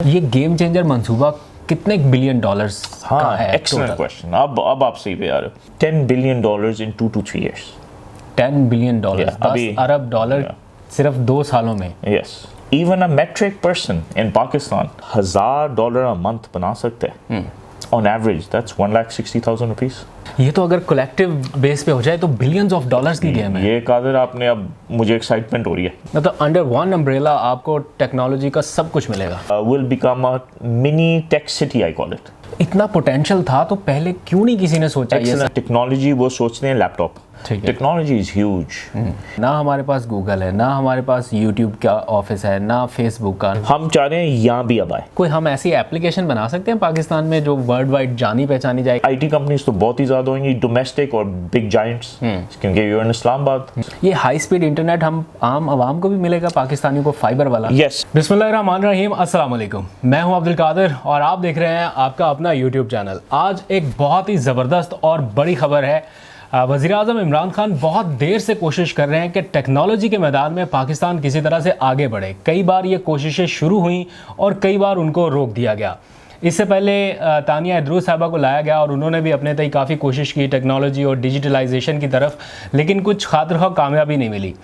ये game changer मंसूबा कितने बिलियन डॉलर्स का है? Excellent question. अब आप सही पे आ रहे हो। $10 billion in 2 to 3 years। $10 billion, 10 Arab dollar सिर्फ 2 सालों में। Yes, even a metric person in Pakistan $1,000 a month बना सकते हैं। On average, that's 1,60,000 rupees। ये तो अगर कलेक्टिव बेस पे हो जाए तो बिलियंस ऑफ डॉलर्स की गेम है। ये कादर आपने, अब मुझे एक्साइटमेंट हो रही है। मतलब अंडर वन अम्ब्रेला आपको टेक्नोलॉजी का सब कुछ मिलेगा। Will become a mini tech city, I call it। इतना पोटेंशियल था तो पहले क्यों नहीं किसी ने सोचा ये सब? टेक्नोलॉजी वो सोचते हैं लैपटॉप। Technology is huge. ना हमारे पास गूगल है, ना हमारे पास यूट्यूब का ऑफिस है, ना फेसबुक का। हम चाह रहे हैं यहाँ भी अब आए। कोई हम ऐसी एप्लीकेशन बना सकते हैं पाकिस्तान में जो वर्ल्ड वाइड जानी पहचानी जाए? आईटी कंपनीज तो बहुत ही ज्यादा होंगी, डोमेस्टिक और बिग जायंट्स, क्योंकि यूर इन इस्लामाबाद। ये हाई स्पीड इंटरनेट हम आम आवाम को भी मिलेगा, पाकिस्तानियों को, फाइबर वाला? यस। बिस्मिल्लाहिर्रहमानिर्रहीम, अस्सलाम वालेकुम। मैं हूं अब्दुल कादिर और आप देख रहे हैं आपका अपना यूट्यूब चैनल। आज एक बहुत ही ज़बरदस्त और बड़ी खबर है। वज़ीर-ए-आज़म इमरान खान बहुत देर से कोशिश कर रहे हैं कि टेक्नोलॉजी के मैदान में पाकिस्तान किसी तरह से आगे बढ़े। कई बार ये कोशिशें शुरू हुई और कई बार उनको रोक दिया गया। इससे पहले तानिया इद्रूस साहबा को लाया गया और उन्होंने भी अपने तय काफ़ी कोशिश की टेक्नोलॉजी और डिजिटलाइजेशन की तरफ, लेकिन कुछ खातिर कामयाबी नहीं मिली।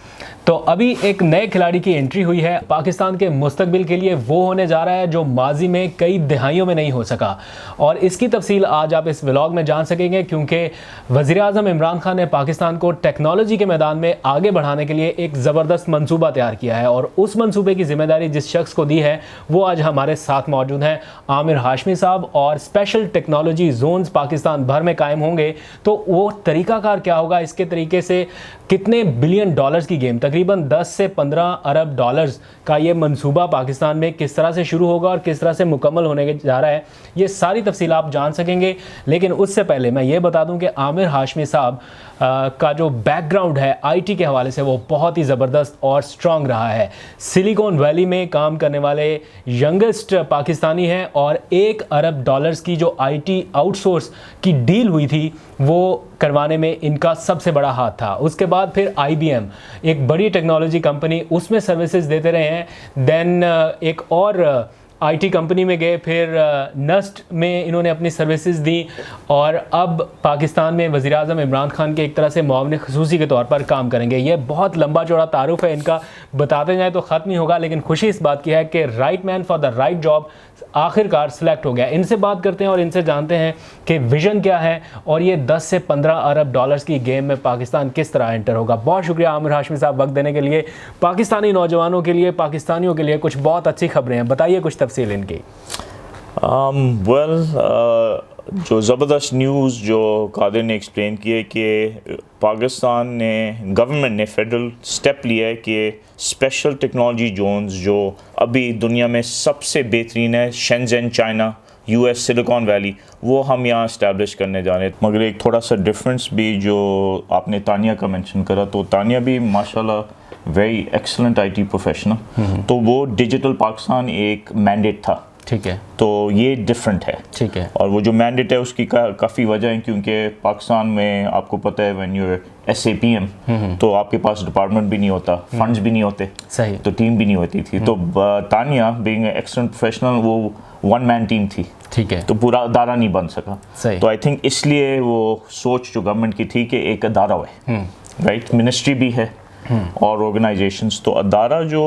तो अभी एक नए खिलाड़ी की एंट्री हुई है पाकिस्तान के मुस्तकबिल के लिए। वो होने जा रहा है जो माजी में कई दहाइयों में नहीं हो सका, और इसकी तफसील आज आप इस व्लॉग में जान सकेंगे, क्योंकि वज़ीर-ए-आज़म इमरान खान ने पाकिस्तान को टेक्नोलॉजी के मैदान में आगे बढ़ाने के लिए एक ज़बरदस्त मंसूबा तैयार किया है। और उस मंसूबे की जिम्मेदारी जिस शख्स को दी है वो आज हमारे साथ मौजूद हैं, आमिर हाशमी साहब। और स्पेशल टेक्नोलॉजी जोन्स पाकिस्तान भर में कायम होंगे, तो वो तरीकाकार क्या होगा, इसके तरीके से कितने बिलियन डॉलर्स की गेम, तकरीबन 10 से 15 अरब डॉलर्स का ये मंसूबा पाकिस्तान में किस तरह से शुरू होगा और किस तरह से मुकम्मल होने जा रहा है, ये सारी तफसील आप जान सकेंगे। लेकिन उससे पहले मैं ये बता दूं कि आमिर हाशमी साहब का जो बैकग्राउंड है आईटी के हवाले से वो बहुत ही ज़बरदस्त और स्ट्रॉन्ग रहा है। सिलिकॉन वैली में काम करने वाले यंगेस्ट पाकिस्तानी हैं, और 1 अरब डॉलर्स की जो आईटी आउटसोर्स की डील हुई थी वो करवाने में इनका सबसे बड़ा हाथ था। उसके बाद फिर IBM, एक बड़ी टेक्नोलॉजी कंपनी, उसमें सर्विसेज देते रहे हैं। देन एक और आईटी कंपनी में गए, फिर नस्ट में इन्होंने अपनी सर्विसेज दी, और अब पाकिस्तान में वज़ीर-ए-आज़म इमरान खान के एक तरह से मुआविन ख़ुसूसी के तौर पर काम करेंगे। ये बहुत लंबा चौड़ा तारुफ है इनका, बताते जाए तो ख़त्म नहीं होगा। लेकिन खुशी इस बात की है कि right man for the right job आखिरकार सिलेक्ट हो गया। इनसे बात करते हैं और इनसे जानते हैं कि विज़न क्या है और ये 10 से 15 अरब डॉलर्स की गेम में पाकिस्तान किस तरह एंटर होगा। बहुत शुक्रिया आमिर हाशमी साहब वक्त देने के लिए। पाकिस्तानी नौजवानों के लिए, पाकिस्तानियों के लिए कुछ बहुत अच्छी खबरें हैं, बताइए कुछ तफसील इनकी। जो ज़बरदस्त न्यूज़ जो कादिर ने एक्सप्लेन की है कि पाकिस्तान ने, गवर्नमेंट ने फेडरल स्टेप लिया है कि स्पेशल टेक्नोलॉजी जोन्स जो अभी दुनिया में सबसे बेहतरीन है, शेंज़ेन चाइना, US सिलिकॉन वैली, वो हम यहाँ इस्टेब्लिश करने जा रहे हैं। मगर एक थोड़ा सा डिफरेंस भी, जो आपने तानिया का मेंशन करा, तो तानिया भी माशाल्लाह वेरी एक्सीलेंट आईटी प्रोफेशनल, तो वो डिजिटल पाकिस्तान एक मैंडेट था। ठीक है, तो ये डिफरेंट है। ठीक है। और वो जो मैंडेट है उसकी काफ़ी वजह है, क्योंकि पाकिस्तान में आपको पता है व्हेन यू SAPM, तो आपके पास डिपार्टमेंट भी नहीं होता, फंड्स भी नहीं होते, सही, तो टीम भी नहीं होती थी। तो तानिया बीइंग एक्सीलेंट प्रोफेशनल, वो 1 मैन टीम थी। ठीक है, तो पूरा अदारा नहीं बन सका। सही। तो आई थिंक इसलिए वो सोच जो गवर्नमेंट की थी कि एक अदारा है, राइट, मिनिस्ट्री भी है और ऑर्गेनाइजेशंस। तो अदारा जो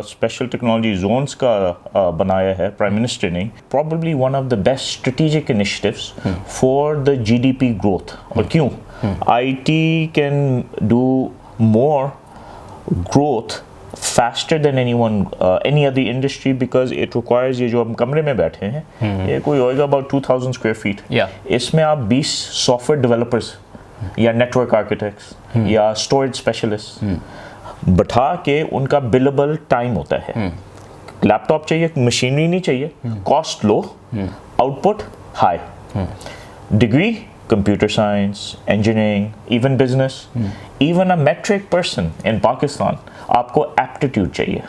स्पेशल टेक्नोलॉजी जोन्स का बनाया है प्राइम मिनिस्टर ने, probably one of the best strategic initiatives for the GDP growth. और क्यों? IT can do more growth faster than any other industry, because it requires, ये जो हम कमरे में बैठे हैं, ये कोई होएगा about 2000 square feet। इसमें आप 20 सॉफ्टवेयर डेवलपर्स या नेटवर्क आर्किटेक्ट्स या स्टोरेज स्पेशलिस्ट बिठा के उनका बिलेबल टाइम होता है। लैपटॉप चाहिए, मशीनरी नहीं चाहिए, cost low, output high, degree computer science, engineering, even business, even a matric person in Pakistan, आपको एप्टीट्यूड चाहिए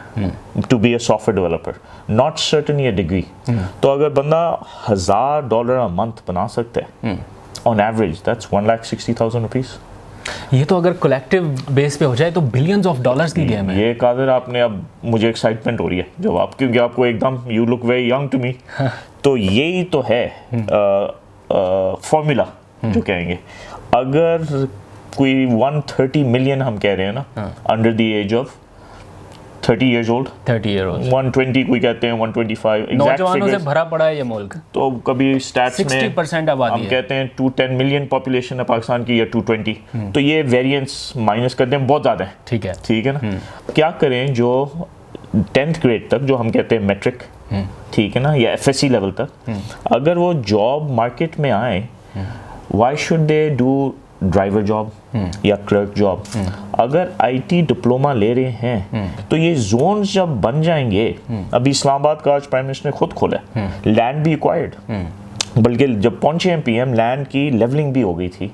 to be a software developer, not certainly a degree. तो अगर बंदा $1,000 a month बना सकता है ऑन एवरेज, दैट्स 1,60,000 rupees। ये तो अगर कलेक्टिव बेस पे हो जाए तो बिलियंस ऑफ डॉलर्स की गेम है। ये कादर आपने, अब मुझे एक्साइटमेंट हो रही है जब आप, क्योंकि आपको एकदम you look very young to me, तो यही तो है फॉर्मूला जो कहेंगे। अगर कोई 130 मिलियन हम कह रहे हैं ना under the age of 30 years old, 120 कोई कहते हैं 125, नौजवानों से भरा पड़ा है ये मुल्क। तो कभी स्टैट्स में 60% आबादी हम कहते हैं 210 मिलियन पॉपुलेशन है पाकिस्तान की या 220, तो ये वेरिएंस माइनस करते हैं, बहुत ज़्यादा है। ठीक है, ठीक है ना। क्या करें जो 10th ग्रेड तक, जो हम कहते हैं मैट्रिक, ठीक है ना, या FSC लेवल तक, अगर वो जॉब मार्केट में आए, why should they do driver job या क्लर्क जॉब? अगर IT डिप्लोमा ले रहे हैं तो ये जोन्स जब बन जाएंगे, अभी इस्लामाबाद का आज प्राइम मिनिस्टर ने खुद खोला, लैंड भी एक्वायर्ड, बल्कि जब पहुंचे हैं PM, लैंड की लेवलिंग भी हो गई थी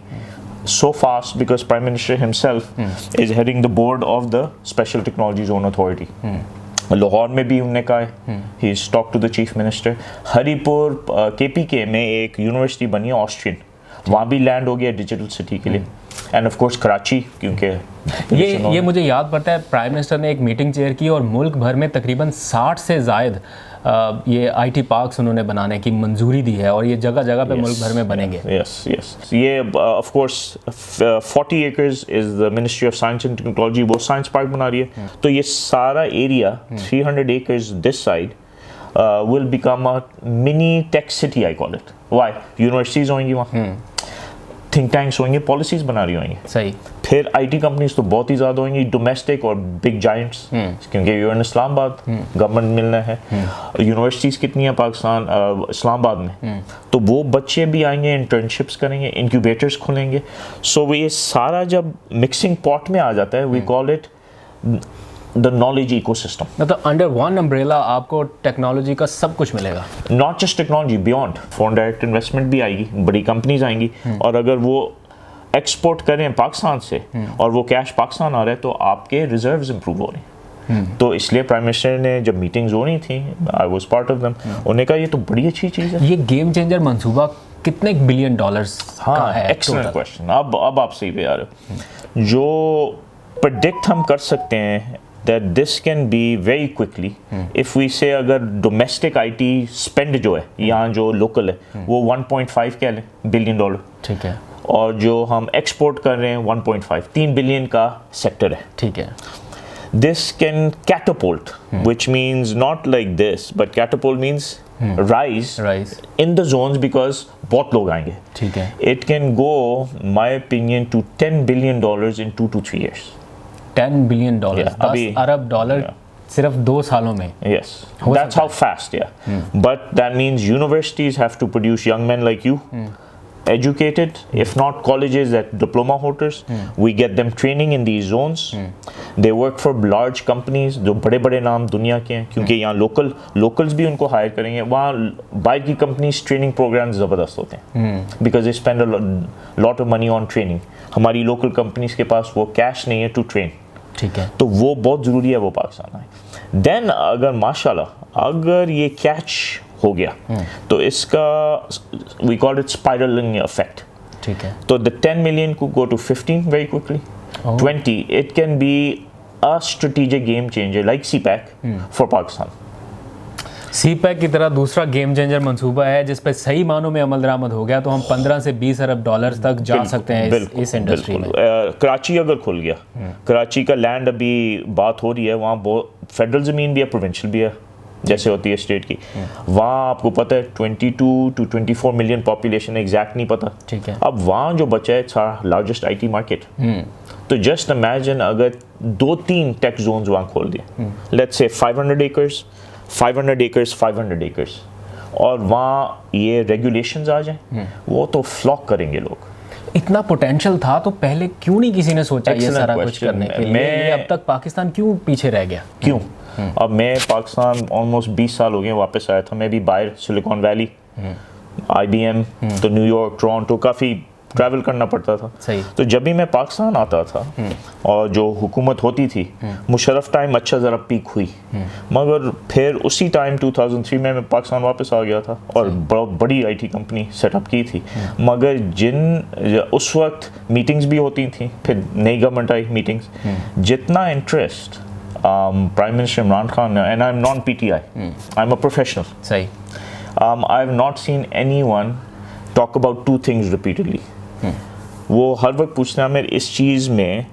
so fast because Prime Minister himself is heading the board of the Special Technology Zone Authority. Lahore में भी उन्होंने कहा है, he is talk to the chief minister. Haripur KPK में एक यूनिवर्सिटी बनी है ऑस्ट्रियन, वहाँ भी लैंड हो गया डिजिटल सिटी के लिए। एंड ऑफ कोर्स कराची, क्योंकि ये मुझे याद पड़ता है प्राइम मिनिस्टर ने एक मीटिंग चेयर की और मुल्क भर में तकरीबन 60 से ज़ायद ये IT पार्क्स उन्होंने बनाने की मंजूरी दी है और ये जगह जगह पे मुल्क भर में बनेंगे। यस ये of course 40 acres is the ministry of science and technology, वो साइंस पार्क बना रही है। तो ये सारा area 300 acres this side will become a mini tech city, I call it. Why? Universities होंगी वहाँ, थिंक टैंक्स होंगे, पॉलिसीज बना रही होंगी। सही। फिर IT कंपनीज तो बहुत ही ज़्यादा होंगी, डोमेस्टिक और बिग जाइंट्स, क्योंकि यू इन इस्लामाबाद, गवर्नमेंट मिलना है। यूनिवर्सिटीज़ कितनी है पाकिस्तान, इस्लामाबाद में, तो वो बच्चे भी आएंगे, इंटर्नशिप्स करेंगे, इंक्यूबेटर्स खुलेंगे। सो ये सारा जब मिक्सिंग पॉट में आ जाता है, we call it the knowledge ecosystem. मतलब अंडर वन अम्ब्रेला आपको टेक्नोलॉजी का सब कुछ मिलेगा, not just technology, beyond foreign direct investment भी आएगी, बड़ी कंपनीज आएंगी, और अगर वो एक्सपोर्ट करें पाकिस्तान से और वो कैश पाकिस्तान आ रहा है, तो आपके रिजर्व्स इंप्रूव हो रहे हैं। तो इसलिए प्राइम मिनिस्टर ने जब मीटिंग्स हो रही थी, I was part of them, उन्होंने कहा ये तो बड़ी अच्छी चीज़ है। ये गेम चेंजर मंसूबा कितने बिलियन डॉलर्स का है? Excellent question. अब आप सही पे आ रहे हो। जो प्रेडिक्ट हम कर सकते हैं that this can be very quickly if we say अगर domestic IT spend जो है यहाँ जो local है वो 1.5 कह लें बिलियन डॉलर, ठीक है, और जो हम एक्सपोर्ट कर रहे हैं 1.5, 3 बिलियन का सेक्टर है, ठीक है। This can catapult, which means not like this, but catapult means rise in the zones because बहुत लोग आएंगे, ठीक है। It can go, my opinion, to $10 billion in 2 to 3 years. $10 billion, 10 Arab dollar सिर्फ 2 सालों में। Yes, that's how fast, But that means universities have to produce young men like you, educated, if not colleges at diploma holders. We get them training in these zones. They work for large companies, जो बड़े बड़े नाम दुनिया के हैं, क्योंकि यहाँ locals भी उनको हायर करेंगे। वहाँ बाहर की कंपनीज ट्रेनिंग प्रोग्राम्स ज़बरदस्त होते हैं, because they spend a lot of money on training. हमारी लोकल कंपनीज के पास वो कैश नहीं है टू ट्रेन, ठीक है, तो वो बहुत ज़रूरी है वो पाकिस्तान आए। देन अगर माशाल्लाह अगर ये कैच हो गया तो इसका we call it spiralling effect, ठीक है। तो द 10 मिलियन को go to 15 very quickly, 20, it can be a strategic game changer like CPEC for Pakistan. CPEC की तरह दूसरा गेम चेंजर मंसूबा है जिस पे सही मानों में अमल दरामद हो गया तो हम 15 से 20 अरब डॉलर्स तक जा सकते हैं इस इंडस्ट्री में। कराची अगर खुल गया, कराची का लैंड अभी बात हो रही है, वहाँ बहुत फेडरल ज़मीन भी है, प्रोविंशियल भी है, जैसे होती है स्टेट की। वहाँ आपको पता है 22 to 24 मिलियन पॉपुलेशन, एग्जैक्ट नहीं पता, ठीक है। अब वहाँ जो बचा है इट्स लार्जेस्ट IT मार्केट, तो जस्ट इमेजिन अगर 2-3 टेक जोन्स वहाँ खोल दिए, let's say 500 acres, 500 acres, 500 acres, और वहाँ ये रेगुलेशंस आ जाएं, वो तो फ्लॉक करेंगे लोग। इतना पोटेंशियल था तो पहले क्यों नहीं किसी ने सोचा ये सारा कुछ करने के लिए? ये अब तक पाकिस्तान क्यों पीछे रह गया? क्यों? अब मैं पाकिस्तान ऑलमोस्ट 20 साल हो गए वापस आया था, मैं भी बाहर सिलिकॉन वैली, IBM, तो न्यूयॉर्क, टोरंटो, काफ़ी ट्रैवल करना पड़ता था। सही। तो जब भी मैं पाकिस्तान आता था और जो हुकूमत होती थी, मुशर्रफ टाइम अच्छा ज़रा पीक हुई, मगर फिर उसी टाइम 2003 में मैं पाकिस्तान वापस आ गया था और बहुत बड़ी IT कंपनी सेटअप की थी। मगर उस वक्त मीटिंग्स भी होती थी, फिर नई गवर्नमेंट आई, मीटिंग्स, जितना interest Prime Minister Imran Khan, and I'm non-PTI, I'm a professional. सही। I have not seen anyone talk about two things repeatedly. वो हर वक्त पूछते हैं मेरे इस चीज़ में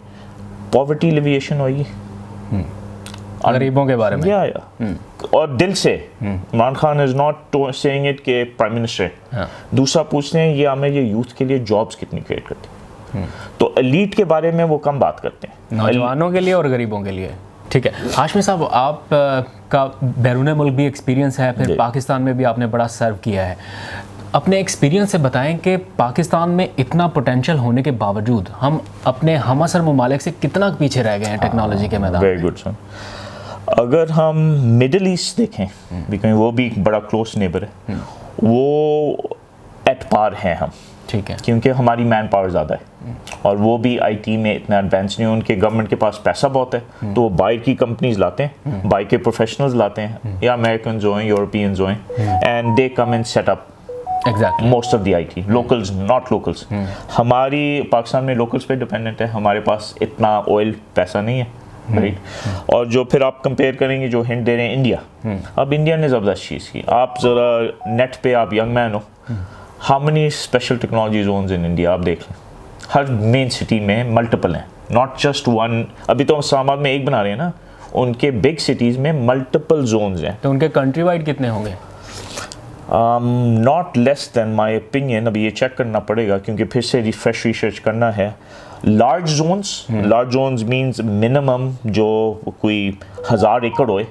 पॉवर्टी एलिविएशन होगी, गरीबों के बारे में। या और दिल से Imran Khan is not saying it के प्राइम मिनिस्टर। दूसरा पूछते हैं ये हमें ये यूथ के लिए जॉब्स कितनी क्रिएट करती है। तो एलीट के बारे में वो कम बात करते हैं, नौजवानों के लिए और गरीबों के लिए। ठीक है हाशमी साहब, आप का बैरून मुल्क भी एक्सपीरियंस है, फिर पाकिस्तान में भी आपने बड़ा सर्व किया है। अपने एक्सपीरियंस से बताएं कि पाकिस्तान में इतना पोटेंशियल होने के बावजूद हम अपने हमअसर ममालिक से कितना पीछे रह गए हैं टेक्नोलॉजी के मैदान में। Very good sir. अगर हम मिडिल ईस्ट देखें, वो भी एक बड़ा क्लोज नेबर है, वो एट पार हैं हम। ठीक है। क्योंकि हमारी मैन पावर ज़्यादा है और वो भी IT में इतना एडवांस नहीं है, उनके गवर्नमेंट के पास पैसा बहुत है, तो वो बाहर की कंपनीज लाते हैं, बाहर के प्रोफेशनल्स लाते हैं, या अमेरिकन जो हैं, यूरोपियंस जो हैं, and they come and set up most of the IT, locals not locals. हमारी पाकिस्तान में लोकल्स पे डिपेंडेंट है, हमारे पास इतना ऑयल पैसा नहीं है, राइट। और जो फिर आप कंपेयर करेंगे, जो हिंट दे रहे हैं इंडिया, अब इंडिया ने ज़बरदस्त चीज़ की, आप ज़रा नेट पे, आप यंग मैन हो, how many special technology zones in India आप देख लें, हर मेन सिटी में मल्टीपल हैं, नॉट जस्ट वन। अभी तो इस्लामाबाद में एक बना रहे हैं ना, उनके बिग सिटीज़ में मल्टीपल जोन्स हैं। तो उनके कंट्री वाइड कितने होंगे? Not less than my opinion, अभी ये चेक करना पड़ेगा क्योंकि फिर से रिफ्रेश रिसर्च करना है। लार्ज जोन्स मीन्स मिनिमम जो कोई 1000 एकड़ होए,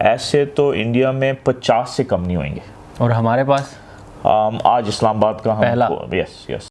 ऐसे तो इंडिया में 50 से कम नहीं होंगे। और हमारे पास आज इस्लामाबाद का पहला। यस